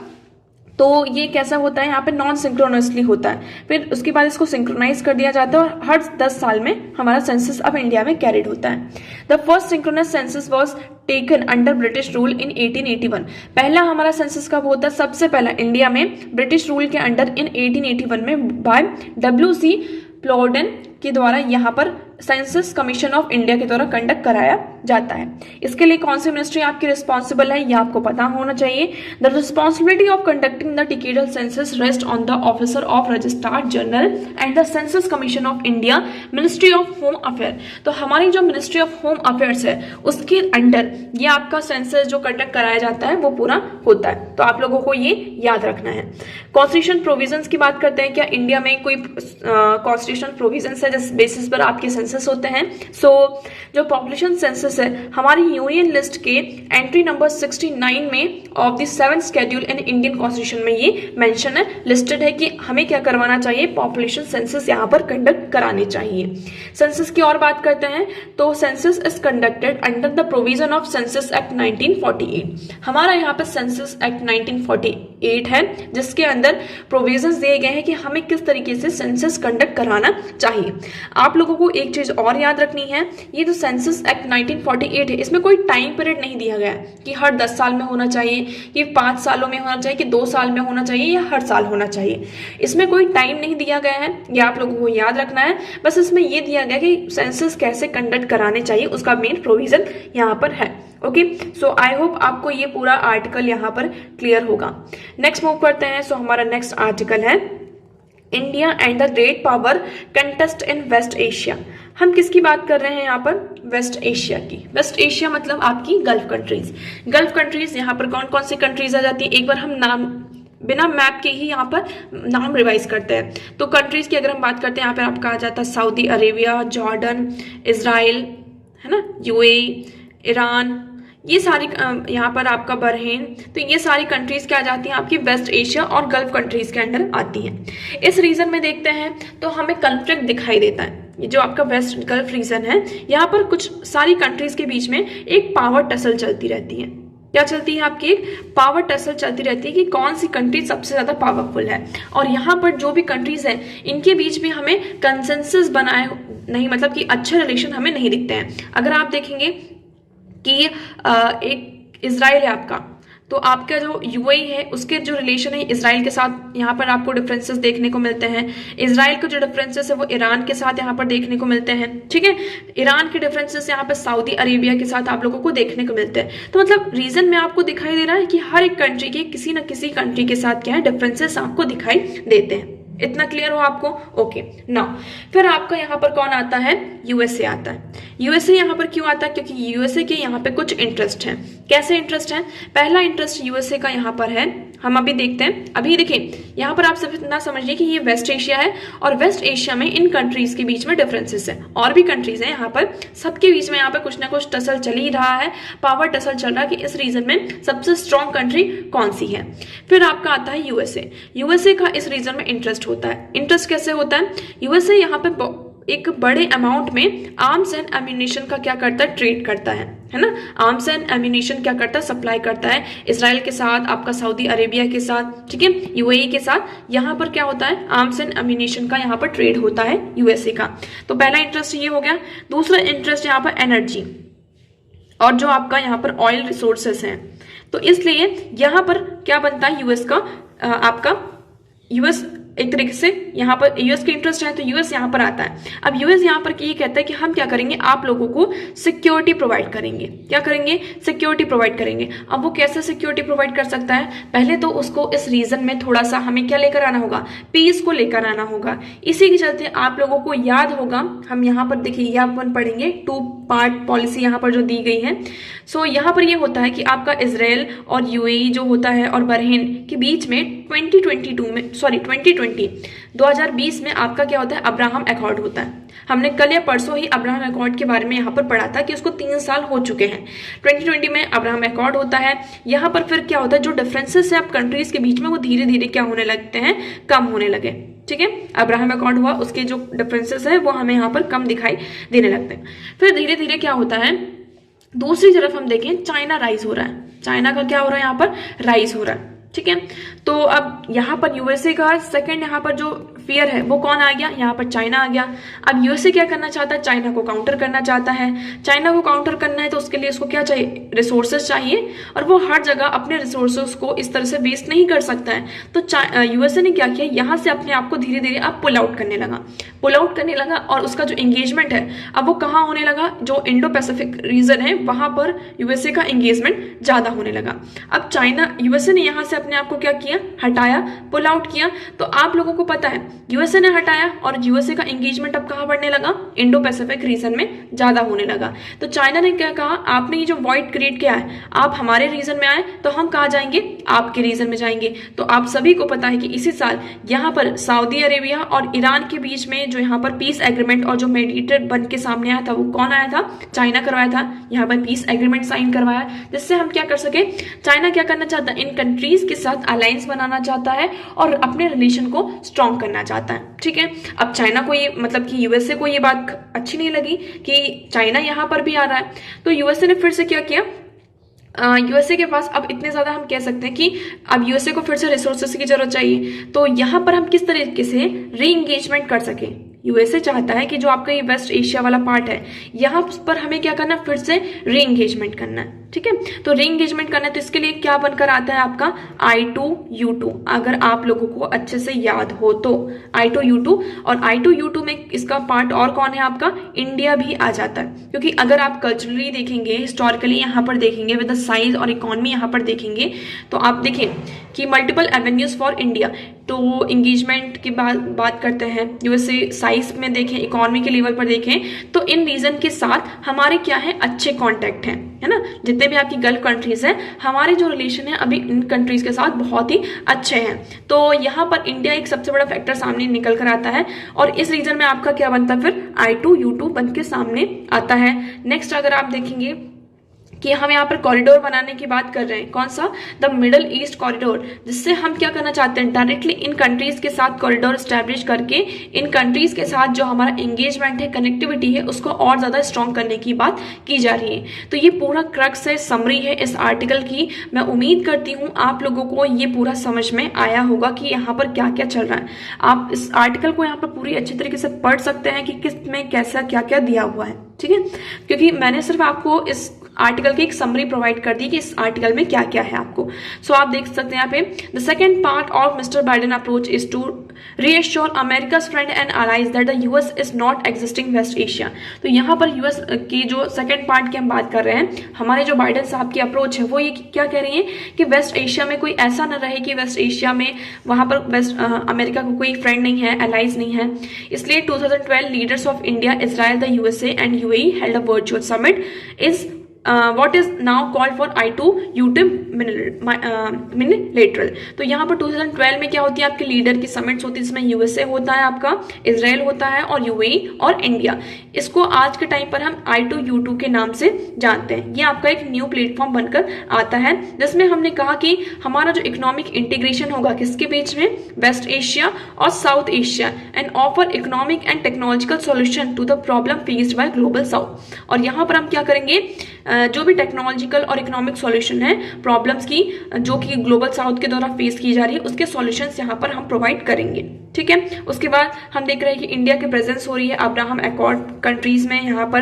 Speaker 1: तो ये कैसा होता है, यहाँ पे नॉन सिंक्रोनसली होता है, फिर उसके बाद इसको सिंक्रोनाइज कर दिया जाता है और हर 10 साल में हमारा सेंसस अब इंडिया में कैरिड होता है। The first synchronous census was taken under British rule in 1881। पहला हमारा सेंसस कब होता है, सबसे पहला इंडिया में ब्रिटिश रूल के अंडर इन 1881 में बाय WC प्लॉडेन के द्वारा यहाँ पर सेंसस कमीशन ऑफ इंडिया के द्वारा कंडक्ट कराया जाता है। इसके लिए कौन सी मिनिस्ट्री आपकी रिस्पॉन्सिबल है, ये आपको पता होना चाहिए। The responsibility of conducting the decadal census rest on the officer of registrar general and the census commission of India, ministry of home affair. तो हमारी जो मिनिस्ट्री ऑफ होम अफेयर्स है उसके अंडर ये आपका सेंसस जो कंडक्ट कराया जाता है वो पूरा होता है, तो आप लोगों को ये याद रखना है। कॉन्स्टिट्यूशन प्रोविजंस की बात करते हैं, क्या इंडिया में कोई कॉन्स्टिट्यूशन प्रोविजंस है है जिस बेसिस पर आपके सेंसस होते हैं। सो जो पॉपुलेशन सेंसस है हमारी यूनियन लिस्ट के एंट्री नंबर 69 में of the 7th schedule in Indian constitution में ये मेंशन है, लिस्टेड है कि हमें क्या करवाना चाहिए, पॉपुलेशन सेंसस यहाँ पर कंडक्ट कराने चाहिए। सेंसस की और बात करते हैं तो census is conducted under the provision of census act 1948। हमारा यहाँ पर सेंसस एक्ट 1948 है जिसके अंदर प्रोविजंस दिए गए हैं कि हमें किस तरीके से सेंसस कंडक्ट कराना चाहिए। आप लोगों को एक चीज और याद रखनी है, ये जो सेंसस एक्ट 1948 है इसमें कोई टाइम पीरियड नहीं दिया गया है कि हर 10 साल में होना चाहिए, कि 5 सालों में होना चाहिए, कि 2 साल में होना चाहिए या हर साल होना चाहिए। इसमें कोई टाइम नहीं दिया गया है, ये आप लोगों को याद रखना है। बस इसमें ये दिया गया कि सेंसस कैसे कंडक्ट कराने चाहिए उसका मेन प्रोविजन यहाँ पर है। ओके, सो आई होप आपको ये पूरा आर्टिकल यहाँ पर क्लियर होगा। नेक्स्ट मूव करते हैं। सो हमारा नेक्स्ट आर्टिकल है India and the great power contest in West Asia. हम किसकी बात कर रहे हैं यहाँ पर, वेस्ट एशिया की। वेस्ट एशिया मतलब आपकी गल्फ कंट्रीज। गल्फ कंट्रीज यहाँ पर कौन कौन सी कंट्रीज आ जाती है, एक बार हम नाम बिना मैप के ही यहाँ पर नाम रिवाइज करते हैं। तो कंट्रीज की अगर हम बात करते हैं यहाँ पर आपका आ जाता है सऊदी अरेबिया, जॉर्डन, इजराइल, है ना, यूएई, ईरान, ये सारी यहाँ पर आपका बहरीन, तो ये सारी कंट्रीज क्या आ जाती हैं आपकी वेस्ट एशिया और गल्फ कंट्रीज के अंडर आती हैं। इस रीजन में देखते हैं तो हमें कॉन्फ्लिक्ट दिखाई देता है। ये जो आपका वेस्ट गल्फ रीजन है यहाँ पर कुछ सारी कंट्रीज के बीच में एक पावर टसल चलती रहती है। क्या चलती है आपकी, एक पावर टसल चलती रहती है कि कौन सी कंट्री सबसे ज्यादा पावरफुल है। और यहाँ पर जो भी कंट्रीज हैं इनके बीच में हमें कंसेंसस बनाए नहीं, मतलब कि अच्छे रिलेशन हमें नहीं दिखते हैं। अगर आप देखेंगे कि एक इजराइल है आपका, तो आपका जो यूएई है उसके जो रिलेशन है इजराइल के साथ यहाँ पर आपको डिफरेंसेस देखने को मिलते हैं। इजराइल के जो डिफरेंसेस है वो ईरान के साथ यहाँ पर देखने को मिलते हैं, ठीक है। ईरान के डिफरेंसेस यहाँ पर सऊदी अरेबिया के साथ आप लोगों को देखने को मिलते हैं। तो मतलब रीजन में आपको दिखाई दे रहा है कि हर एक कंट्री के किसी न किसी कंट्री के साथ क्या है, डिफरेंसेस आपको दिखाई देते हैं। इतना क्लियर हो आपको, ओके। नाउ फिर आपका यहाँ पर कौन आता है, यूएसए आता है। यूएसए यहाँ पर क्यों आता है, क्योंकि यूएसए के यहाँ पे कुछ इंटरेस्ट हैं। कैसे इंटरेस्ट है, पहला इंटरेस्ट यूएसए का यहाँ पर है, हम अभी देखते हैं। अभी देखिए यहाँ पर आप सब इतना समझिए कि ये वेस्ट एशिया है और वेस्ट एशिया में इन कंट्रीज के बीच में डिफरेंसेस है। और भी कंट्रीज हैं यहाँ पर, सबके बीच में यहाँ पर कुछ ना कुछ टसल चल ही रहा है, पावर टसल चल रहा है कि इस रीजन में सबसे स्ट्रॉन्ग कंट्री कौन सी है। फिर आपका आता है यूएसए। यूएसए का इस रीजन में इंटरेस्ट होता है। इंटरेस्ट कैसे होता है, यूएसए यहाँ पे एक बड़े अमाउंट में आर्म्स एंड एम्यूनिशन का क्या करता है, ट्रेड करता है ना। आर्म्स एंड एम्यूनिशन क्या करता है, सप्लाई करता है इजराइल के साथ, आपका सऊदी अरेबिया के साथ, ठीक है, यूएई के साथ। यहाँ पर क्या होता है, आर्म्स एंड एम्यूनिशन का यहाँ पर ट्रेड होता है यूएसए का। तो पहला इंटरेस्ट ये हो गया। दूसरा इंटरेस्ट यहाँ पर एनर्जी और जो आपका यहाँ पर ऑयल रिसोर्सेस हैं, तो इसलिए यहाँ पर क्या बनता है यूएस का, आपका यूएस एक तरीके से यहाँ पर यूएस के इंटरेस्ट है तो यूएस यहाँ पर आता है। अब यूएस यहाँ पर ये कहता है कि हम क्या करेंगे, आप लोगों को सिक्योरिटी प्रोवाइड करेंगे। क्या करेंगे, सिक्योरिटी प्रोवाइड करेंगे। अब वो कैसे सिक्योरिटी प्रोवाइड कर सकता है, पहले तो उसको इस रीजन में थोड़ा सा हमें क्या लेकर आना होगा, पीस को लेकर आना होगा। इसी के चलते आप लोगों को याद होगा, हम यहाँ पर देखिए ये अपन पढ़ेंगे 2 पार्ट पॉलिसी यहाँ पर जो दी गई है। सो यहाँ पर ये होता है कि आपका इजराइल और यूएई जो होता है और बहरीन के बीच में 2020 में आपका क्या होता है, अब्राहम एकॉर्ड होता है। हमने कल या परसों ही अब्राहम एकॉर्ड के बारे में यहाँ पर पढ़ा था कि उसको 3 साल हो चुके हैं। 2020 में अब्राहम एकॉर्ड होता है। यहाँ पर फिर क्या होता है, जो डिफरेंसेस है अब कंट्रीज के बीच में वो धीरे धीरे क्या होने लगते हैं, कम होने लगे, ठीक है। अब्राहम एकॉर्ड हुआ, उसके जो डिफरेंसेस है वो हमें यहाँ पर कम दिखाई देने लगते हैं। फिर धीरे धीरे क्या होता है, दूसरी तरफ हम देखें चाइना राइज हो रहा है। चाइना का क्या हो रहा है, यहाँ पर राइज हो रहा है, ठीक है। तो अब यहाँ पर यूएसए का सेकंड यहाँ पर जो फियर है वो कौन आ गया, यहाँ पर चाइना आ गया। अब यूएसए क्या करना चाहता है, चाइना को काउंटर करना चाहता है। चाइना को काउंटर करना है तो उसके लिए उसको क्या चाहिए, रिसोर्सेज चाहिए, और वो हर जगह अपने रिसोर्सेज को इस तरह से वेस्ट नहीं कर सकता है। तो यूएसए ने क्या किया, यहाँ से अपने आप को धीरे धीरे अब पुल आउट करने लगा और उसका जो एंगेजमेंट है अब वो कहाँ होने लगा, जो इंडो पैसिफिक रीजन है वहां पर यूएसए का एंगेजमेंट ज्यादा होने लगा। अब चाइना यूएसए ने यहाँ से अपने आप को क्या किया, हटाया, पुल आउट किया। तो आप लोगों को पता है यूएसए ने हटाया और यूएसए का एंगेजमेंट अब कहाँ बढ़ने लगा, इंडो पैसिफिक रीजन में ज्यादा होने लगा। तो चाइना ने क्या कहा, आपने ये जो वॉइड क्रिएट किया है, आप हमारे रीजन में आए तो हम कहाँ जाएंगे, आपके रीजन में जाएंगे। तो आप सभी को पता है कि इसी साल यहाँ पर सऊदी अरेबिया और ईरान के बीच में जो यहाँ पर पीस एग्रीमेंट और जो मेडिएटर बन के सामने आया था वो कौन आया था? चाइना करवाया था। यहाँ पर पीस एग्रीमेंट साइन करवाया, जिससे हम क्या कर सके, चाइना क्या करना चाहता है, इन कंट्रीज के साथ अलायंस बनाना चाहता है और अपने रिलेशन को स्ट्रॉन्ग करना चाहता है। ठीक है, अब चाइना को ये मतलब कि यूएसए को ये बात अच्छी नहीं लगी कि चाइना यहाँ पर भी आ रहा है, तो यूएसए ने फिर से क्या किया, यूएसए के पास अब इतने ज्यादा हम कह सकते हैं कि अब यूएसए को फिर से रिसोर्सेस की जरूरत चाहिए। तो यहाँ पर हम किस तरीके से री एंगेजमेंट कर सके, यूएसए चाहता है कि जो आपका ये वेस्ट एशिया वाला पार्ट है यहाँ पर हमें क्या करना है, फिर से री एंगेजमेंट करना है। ठीक है, तो री एंगेजमेंट करना है, तो इसके लिए क्या बनकर आता है आपका I2U2, अगर आप लोगों को अच्छे से याद हो तो I2U2। और I2U2 में इसका पार्ट और कौन है आपका, इंडिया भी आ जाता है। क्योंकि अगर आप कल्चरली देखेंगे, हिस्टोरिकली यहाँ पर देखेंगे, विद द साइज और इकोनॉमी यहाँ पर देखेंगे, तो आप देखें कि मल्टीपल एवेन्यूज फॉर इंडिया। तो इंगेजमेंट की बात करते हैं, यूएसए साइज में देखें, इकोनॉमी के लेवल पर देखें, तो इन रीजन के साथ हमारे क्या है, अच्छे कॉन्टेक्ट हैं, है ना। जितने भी आपकी गल्फ कंट्रीज हैं, हमारे जो रिलेशन है अभी इन कंट्रीज के साथ बहुत ही अच्छे हैं। तो यहाँ पर इंडिया एक सबसे बड़ा फैक्टर सामने निकल कर आता है और इस रीजन में आपका क्या बनता है, फिर I2U2 बन के सामने आता है। नेक्स्ट अगर आप देखेंगे कि हम यहाँ पर कॉरिडोर बनाने की बात कर रहे हैं, कौन सा, द मिडल ईस्ट कॉरिडोर, जिससे हम क्या करना चाहते हैं, डायरेक्टली इन कंट्रीज के साथ कॉरिडोर स्टैब्लिश करके इन कंट्रीज के साथ जो हमारा एंगेजमेंट है, कनेक्टिविटी है, उसको और ज्यादा स्ट्रॉन्ग करने की बात की जा रही है। तो ये पूरा क्रक्स है, समरी है इस आर्टिकल की। मैं उम्मीद करती हूँ आप लोगों को ये पूरा समझ में आया होगा कि यहाँ पर क्या क्या चल रहा है। आप इस आर्टिकल को यहाँ पर पूरी अच्छी तरीके से पढ़ सकते हैं कि किस में कैसा क्या क्या दिया हुआ है। ठीक है, क्योंकि मैंने सिर्फ आपको इस आर्टिकल की एक समरी प्रोवाइड कर दी कि इस आर्टिकल में क्या क्या है आपको। सो आप देख सकते हैं यहाँ पे, the second part of Mister Biden approach is to reassure America's friend and allies that the US is not existing West Asia. तो यहाँ पर यूएस की जो सेकेंड पार्ट की हम बात कर रहे हैं, हमारे जो बाइडेन साहब की अप्रोच है वो ये क्या कह रही है कि वेस्ट एशिया में कोई ऐसा न रहे कि वेस्ट एशिया में वहां पर वेस्ट अमेरिका को कोई फ्रेंड नहीं है, एलाइज नहीं है। इसलिए 2012 leaders of India, Israel, the USA and UAE held a virtual summit is what is now called for I2U2 minilateral। तो यहाँ पर 2012 में क्या होती है, आपके लीडर की समिट्स होती है, जिसमें यूएसए होता है, आपका इजराइल होता है और यूएई और इंडिया। इसको आज के टाइम पर हम I2U2 के नाम से जानते हैं। ये आपका एक न्यू प्लेटफॉर्म बनकर आता है, जिसमें हमने कहा कि हमारा जो इकोनॉमिक इंटीग्रेशन होगा किसके बीच में, वेस्ट एशिया और South Asia, and offer economic and technological solution to the problem faced by Global South. और यहाँ पर हम क्या करेंगे, जो भी टेक्नोलॉजिकल और इकोनॉमिक सॉल्यूशन है प्रॉब्लम्स की जो कि ग्लोबल साउथ के द्वारा फेस की जा रही है, उसके सॉल्यूशंस यहाँ पर हम प्रोवाइड करेंगे। ठीक है, उसके बाद हम देख रहे हैं कि इंडिया की प्रेजेंस हो रही है अब्राहम अकॉर्ड कंट्रीज में यहाँ पर।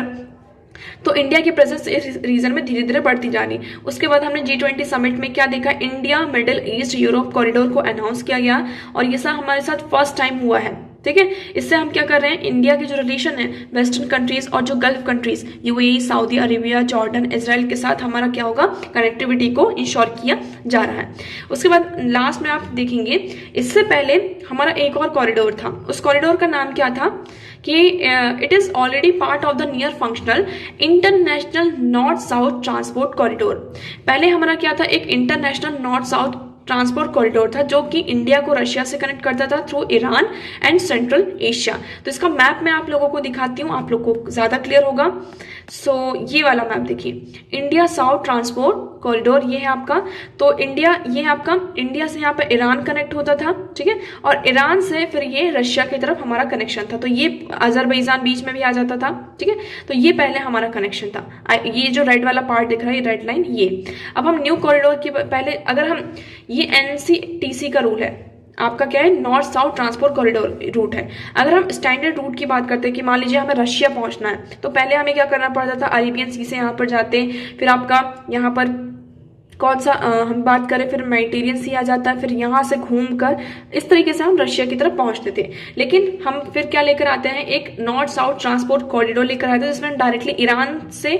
Speaker 1: तो इंडिया की प्रेजेंस इस रीजन में धीरे धीरे बढ़ती जा रही। उसके बाद हमने G20 समिट में क्या देखा, India middle east Europe corridor को अनाउंस किया गया और ये सब हमारे साथ फर्स्ट टाइम हुआ है। ठीक है, इससे हम क्या कर रहे हैं, इंडिया की जो रिलेशन है वेस्टर्न कंट्रीज और जो gulf countries UAE, Saudi Arabia, Jordan, Israel के साथ हमारा क्या होगा, कनेक्टिविटी को इंश्योर किया जा रहा है। उसके बाद लास्ट में आप देखेंगे, इससे पहले हमारा एक और कॉरिडोर था, उस कॉरिडोर का नाम क्या था कि it is already part of the near functional international north South transport corridor. पहले हमारा क्या था, एक international north South transport corridor था जो कि इंडिया को रशिया से कनेक्ट करता था through Iran and central Asia. तो इसका मैप मैं आप लोगों को दिखाती हूँ, आप लोगों को ज्यादा क्लियर होगा। सो ये वाला मैप देखिए, इंडिया साउथ ट्रांसपोर्ट कॉरिडोर ये है आपका। तो इंडिया, ये है आपका, इंडिया से यहाँ पे ईरान कनेक्ट होता था, ठीक है, और ईरान से फिर ये रशिया की तरफ हमारा कनेक्शन था। तो ये अजरबैजान बीच में भी आ जाता था, ठीक है। तो ये पहले हमारा कनेक्शन था। ये जो रेड वाला पार्ट दिख रहा है, रेड लाइन, ये। अब हम न्यू कॉरिडोर की पहले अगर हम, ये NCTC का रूल है आपका, क्या है, North South transport corridor route है। अगर हम स्टैंडर्ड रूट की बात करते हैं कि मान लीजिए हमें रशिया पहुंचना है, तो पहले हमें क्या करना पड़ता था, अरेबियन सी से यहाँ पर जाते हैं, फिर आपका यहाँ पर कौन सा हम बात करें, फिर मेडिटेरियन सी आ जाता है, फिर यहाँ से घूमकर इस तरीके से हम रशिया की तरफ पहुंचते थे। लेकिन हम फिर क्या लेकर आते हैं, एक नॉर्थ साउथ ट्रांसपोर्ट कॉरिडोर लेकर आते हैं, जिसमें डायरेक्टली ईरान से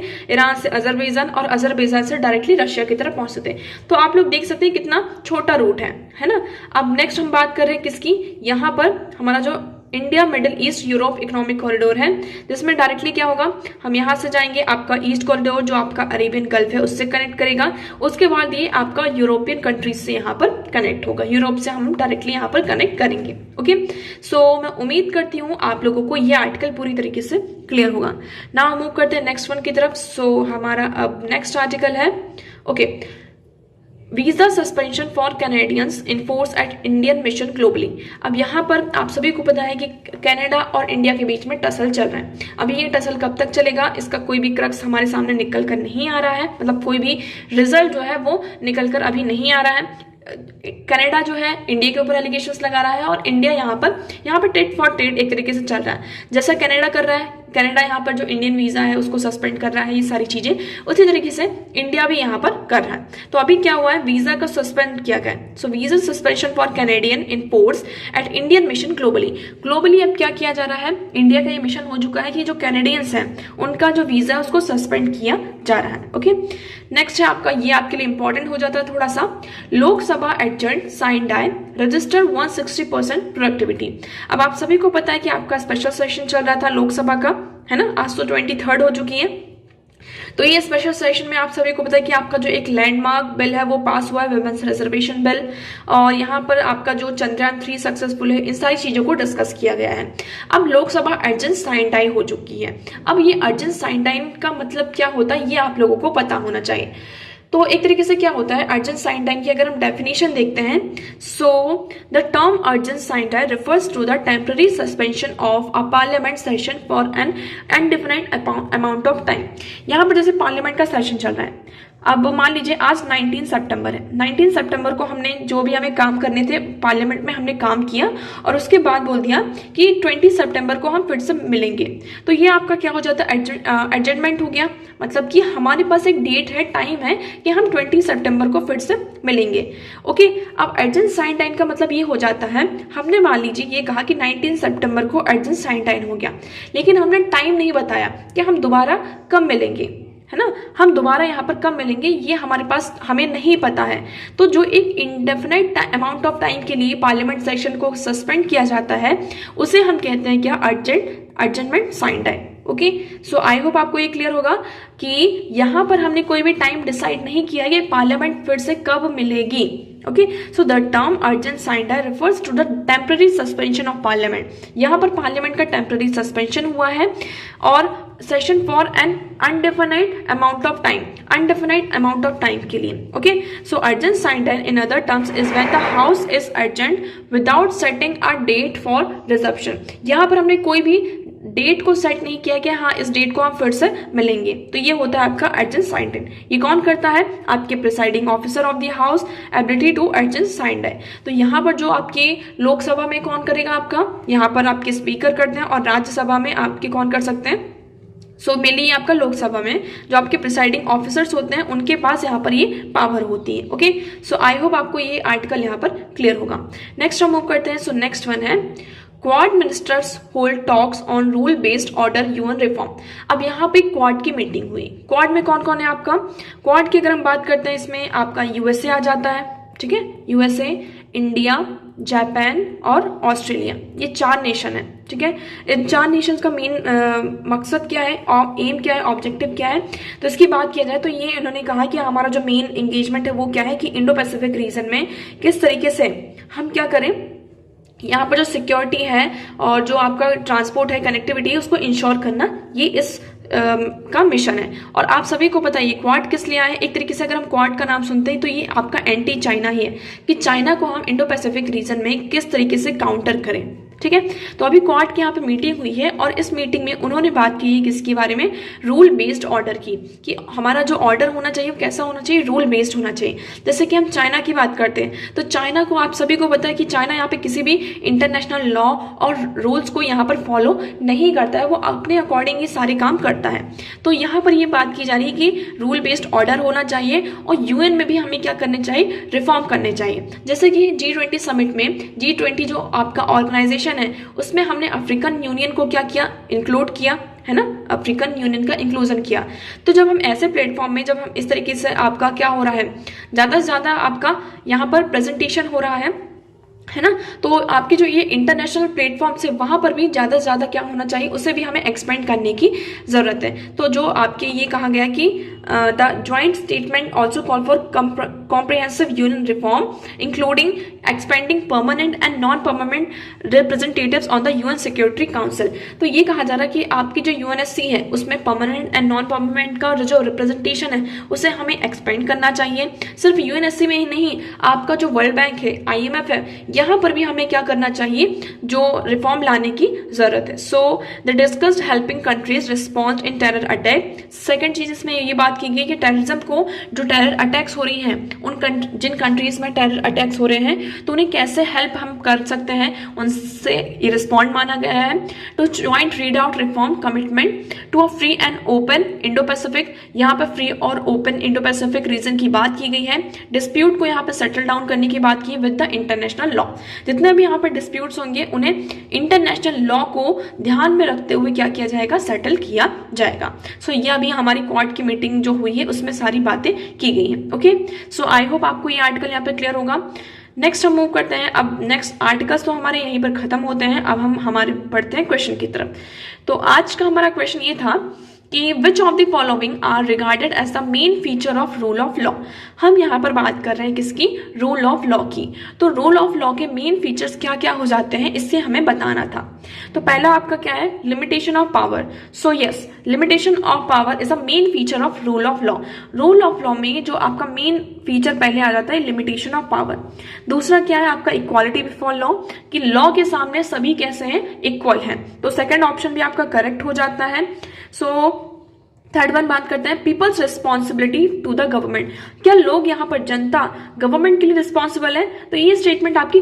Speaker 1: अजरबैजान और अजरबैजान से डायरेक्टली रशिया की तरफ पहुंचते थे। तो आप लोग देख सकते हैं कितना छोटा रूट है ना। अब नेक्स्ट हम बात कर रहे हैं किसकी, यहाँ पर हमारा जो India middle east Europe economic corridor है, जिसमें डायरेक्टली क्या होगा, हम यहाँ से जाएंगे, आपका ईस्ट कॉरिडोर जो आपका अरेबियन गल्फ है उससे कनेक्ट करेगा, उसके बाद ये आपका यूरोपियन कंट्रीज से यहाँ पर कनेक्ट होगा, यूरोप से हम डायरेक्टली यहाँ पर कनेक्ट करेंगे। ओके, सो मैं उम्मीद करती हूँ आप लोगों को ये आर्टिकल पूरी तरीके से क्लियर होगा। नाउ मूव करते हैं नेक्स्ट वन की तरफ। सो हमारा अब नेक्स्ट आर्टिकल है okay, visa suspension for Canadians in force at Indian mission globally. अब यहाँ पर आप सभी को पता है कि कनाडा और इंडिया के बीच में टसल चल रहा है। अभी ये टसल कब तक चलेगा, इसका कोई भी क्रक्स हमारे सामने निकल कर नहीं आ रहा है, मतलब कोई भी रिजल्ट जो है वो निकल कर अभी नहीं आ रहा है। कनाडा जो है इंडिया के ऊपर एलिगेशंस लगा रहा है और इंडिया यहाँ पर टेट फॉर टेट एक तरीके से चल रहा है। जैसा कनाडा कर रहा है, कनाडा यहाँ पर जो इंडियन वीजा है उसको सस्पेंड कर रहा है, ये सारी चीजें, उसी तरीके से इंडिया भी यहाँ पर कर रहा है। तो अभी क्या हुआ है, वीजा का सस्पेंड किया गया है। So visa suspension for Canadian in ports at Indian mission globally. Globally अब क्या किया जा रहा है, इंडिया का ये मिशन हो चुका है कि जो कैनेडियंस हैं उनका जो वीजा है उसको सस्पेंड किया जा रहा है। ओके, नेक्स्ट है आपका, ये आपके लिए इंपॉर्टेंट हो जाता है थोड़ा सा, Lok Sabha adjourn sine die register 160% productivity. अब आप सभी को पता है कि आपका स्पेशल सेशन चल रहा था लोकसभा का, है ना, आज तो 23 हो चुकी है। तो ये स्पेशल सेशन में आप सभी को पता है कि आपका जो एक लैंडमार्क बिल है वो पास हुआ है, वुमेन्स रिजर्वेशन बिल, और यहाँ पर आपका जो चंद्रयान 3 सक्सेसफुल है, इन सारी चीजों को डिस्कस किया गया है। अब लोकसभा अर्जेंट साइन डाई हो चुकी है। अब ये अर्जेंट साइन डाई का मतलब क्या होता है ये आप लोगों को पता होना चाहिए। तो एक तरीके से क्या होता है, अर्जेंट साइन डाई की अगर हम डेफिनेशन देखते हैं, so the term urgent sine die refers to the temporary suspension of a parliament session for an undefined amount of time. यहाँ पर जैसे पार्लियामेंट का सेशन चल रहा है, अब मान लीजिए आज 19 सितंबर है, 19 सितंबर को हमने जो भी हमें काम करने थे पार्लियामेंट में हमने काम किया और उसके बाद बोल दिया कि 20 सितंबर को हम फिर से मिलेंगे। तो ये आपका क्या हो जाता है, एडजमेंट हो गया, मतलब कि हमारे पास एक डेट है, टाइम है कि हम 20 सितंबर को फिर से मिलेंगे। ओके, अब अर्जेंट साइन टाइम का मतलब ये हो जाता है, हमने मान लीजिए ये कहा कि 19 सितंबर को अर्जेंट साइन टाइम हो गया, लेकिन हमने टाइम नहीं बताया कि हम दोबारा कब मिलेंगे, है ना, हम दोबारा यहाँ पर कब मिलेंगे ये हमारे पास हमें नहीं पता है। तो जो एक इंडेफिनाइट अमाउंट ऑफ टाइम के लिए पार्लियामेंट सेशन को सस्पेंड किया जाता है उसे हम कहते हैं क्या, adjournment sine die. Okay, so I hope आपको ये क्लियर होगा कि यहाँ पर हमने कोई भी टाइम डिसाइड नहीं किया है कि पार्लियामेंट फिर से कब मिलेगी। Okay, so the term urgent sine die refers to the temporary suspension of parliament. यहाँ पर पार्लियामेंट का टेम्पररी सस्पेंशन हुआ है और session for an undefined amount of time, undefined amount of time के लिए। Okay, so adjourned sine die in other terms is when the house is adjourned without setting a date for resumption. यहाँ पर हमने कोई भी date को set नहीं किया कि हाँ इस डेट को हम फिर से मिलेंगे, तो ये होता है आपका अर्जेंट साइन डाई। ये कौन करता है, आपके presiding officer of the house, ability to अर्जेंट साइन डाई। तो यहाँ पर जो आपके लोकसभा में कौन करेगा, आपका यहाँ पर आपके स्पीकर करते हैं और राज्यसभा में आपके कौन कर सकते हैं, सो मेनली आपका लोकसभा में जो आपके प्रिसाइडिंग ऑफिसर्स होते हैं उनके पास यहाँ पर ये पावर होती है। ओके, सो आई होप आपको ये आर्टिकल यहाँ पर क्लियर होगा। नेक्स्ट हम मूव करते हैं। सो नेक्स्ट वन है, quad ministers hold talks on rule based order UN reform. अब यहाँ पे क्वाड की मीटिंग हुई। क्वाड में कौन कौन है आपका, क्वाड की अगर हम बात करते हैं इसमें आपका यूएसए आ जाता है, ठीक है, यूएसए, इंडिया, जापान और ऑस्ट्रेलिया, ये 4 नेशन है। ठीक है, इन 4 नेशंस का मेन मकसद क्या है, एम क्या है, ऑब्जेक्टिव क्या है, तो इसकी बात किया जाए तो ये इन्होंने कहा कि हमारा जो मेन एंगेजमेंट है वो क्या है कि इंडो पैसिफिक रीजन में किस तरीके से हम क्या करें, यहाँ पर जो सिक्योरिटी है और जो आपका ट्रांसपोर्ट है, कनेक्टिविटी है, उसको इंश्योर करना, ये इस का मिशन है। और आप सभी को पता है ये क्वाड किस लिए आया है। एक तरीके से अगर हम क्वाड का नाम सुनते हैं तो ये आपका एंटी चाइना ही है कि चाइना को हम इंडो पैसिफिक रीजन में किस तरीके से काउंटर करें। ठीक है, तो अभी क्वाड की यहाँ पे मीटिंग हुई है और इस मीटिंग में उन्होंने बात की है किसके बारे में, रूल बेस्ड ऑर्डर की, कि हमारा जो ऑर्डर होना चाहिए वो कैसा होना चाहिए, रूल बेस्ड होना चाहिए। जैसे कि हम चाइना की बात करते हैं तो चाइना को आप सभी को पता है कि चाइना यहाँ पे किसी भी इंटरनेशनल लॉ और रूल्स को यहाँ पर फॉलो नहीं करता है, वो अपने अकॉर्डिंग ही सारे काम करता है। तो यहाँ पर ये बात की जा रही है कि रूल बेस्ड ऑर्डर होना चाहिए और यूएन में भी हमें क्या करने चाहिए, रिफॉर्म करने चाहिए। जैसे कि G20 समिट में, G20 जो आपका ऑर्गेनाइजेशन है उसमें हमने अफ्रीकन यूनियन को क्या किया, इंक्लूड किया, है ना, अफ्रीकन यूनियन का इंक्लूजन किया। तो जब हम ऐसे प्लेटफॉर्म में, जब हम इस तरीके से आपका क्या हो रहा है, ज्यादा से ज्यादा आपका यहाँ पर प्रेजेंटेशन हो रहा है है ना। तो आपके जो ये इंटरनेशनल प्लेटफॉर्म से वहाँ पर भी ज़्यादा से ज़्यादा क्या होना चाहिए, उसे भी हमें एक्सपेंड करने की ज़रूरत है। तो जो आपके ये कहा गया कि the joint statement also call for comprehensive union reform including expanding permanent and non permanent representatives on the UN security council. तो ये कहा जा रहा है कि आपकी जो यूएनएससी है उसमें परमानेंट एंड नॉन परमानेंट का जो रिप्रेजेंटेशन है उसे हमें एक्सपेंड करना चाहिए। सिर्फ यूएनएससी में ही नहीं, आपका जो वर्ल्ड बैंक है, आईएमएफ है, यहाँ पर भी हमें क्या करना चाहिए, जो रिफॉर्म लाने की जरूरत है। So the discussed helping countries respond in terror attack. Second चीज इसमें ये बात की गई कि टेररिज्म को, जो टेरर अटैक्स हो रही हैं उन जिन कंट्रीज में टेरर अटैक्स हो रहे हैं तो उन्हें कैसे हेल्प हम कर सकते हैं, उनसे ये रिस्पॉन्ड माना गया है। To joint read out reform commitment to a free and open Indo Pacific. यहाँ पर फ्री और ओपन इंडो पैसिफिक रीजन की बात की गई है। डिस्प्यूट को यहाँ पे सेटल डाउन करने की बात की विद द इंटरनेशनल लॉ। जितने भी यहाँ पर डिस्प्यूट्स होंगे उन्हें इंटरनेशनल लॉ को ध्यान में रखते हुए क्या किया जाएगा, सेटल किया जाएगा। सो ये अभी हमारी क्वाड की मीटिंग जो हुई है उसमें सारी बातें की गई हैं। ओके, सो आई होप आपको ये आर्टिकल यहाँ पे क्लियर होगा। नेक्स्ट हम मूव करते हैं। अब नेक्स्ट आर्टिकल्स तो हमारे यहीं पर खत्म होते हैं। अब हम हमारे बढ़ते हैं क्वेश्चन की तरफ। तो आज का हमारा क्वेश्चन ये था कि which of the following are regarded as the main feature of rule of law. हम यहाँ पर बात कर रहे हैं किसकी, रूल ऑफ लॉ की। तो रूल ऑफ लॉ के मेन फीचर्स क्या क्या हो जाते हैं, इससे हमें बताना था। तो पहला आपका क्या है, limitation of power. So yes, limitation of power is a main feature of rule of law. Rule of law में जो आपका मेन फीचर पहले आ जाता है, लिमिटेशन ऑफ पावर। दूसरा क्या है आपका, इक्वालिटी बिफोर लॉ, कि लॉ के सामने सभी कैसे हैं, इक्वल हैं। तो सेकंड ऑप्शन भी आपका करेक्ट हो जाता है। सो थर्ड वन बात करते हैं, people's responsibility to the government. क्या लोग यहाँ पर, जनता गवर्नमेंट के लिए रिस्पॉन्सिबल है? तो ये स्टेटमेंट आपकी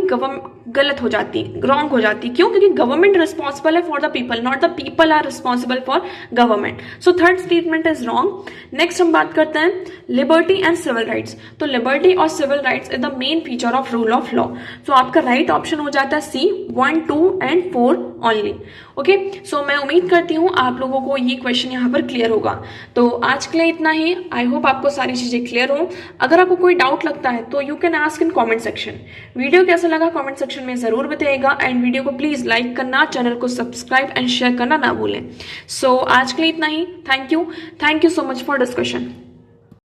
Speaker 1: गलत हो जाती, रॉन्ग हो जाती। क्यों? क्योंकि गवर्नमेंट रिस्पॉन्सिबल है for the people, not the people are responsible for government. So third statement is wrong. Next हम बात करते हैं लिबर्टी एंड सिविल राइट्स। तो लिबर्टी और civil rights is the main feature of rule of law. So आपका right option हो जाता है C, 1, 2 and 4 only. Okay, so मैं उम्मीद करती हूँ आप लोगों को ये क्वेश्चन यहाँ पर क्लियर होगा। तो आज के लिए इतना ही। आई होप आपको सारी चीजें क्लियर हो। अगर आपको कोई डाउट लगता है तो you can ask in comment section. Video कैसा लगा कमेंट सेक्शन में जरूर बताइएगा एंड वीडियो को प्लीज लाइक करना, चैनल को सब्सक्राइब एंड शेयर करना ना भूलें। सो आज के लिए इतना ही। Thank you so much for discussion.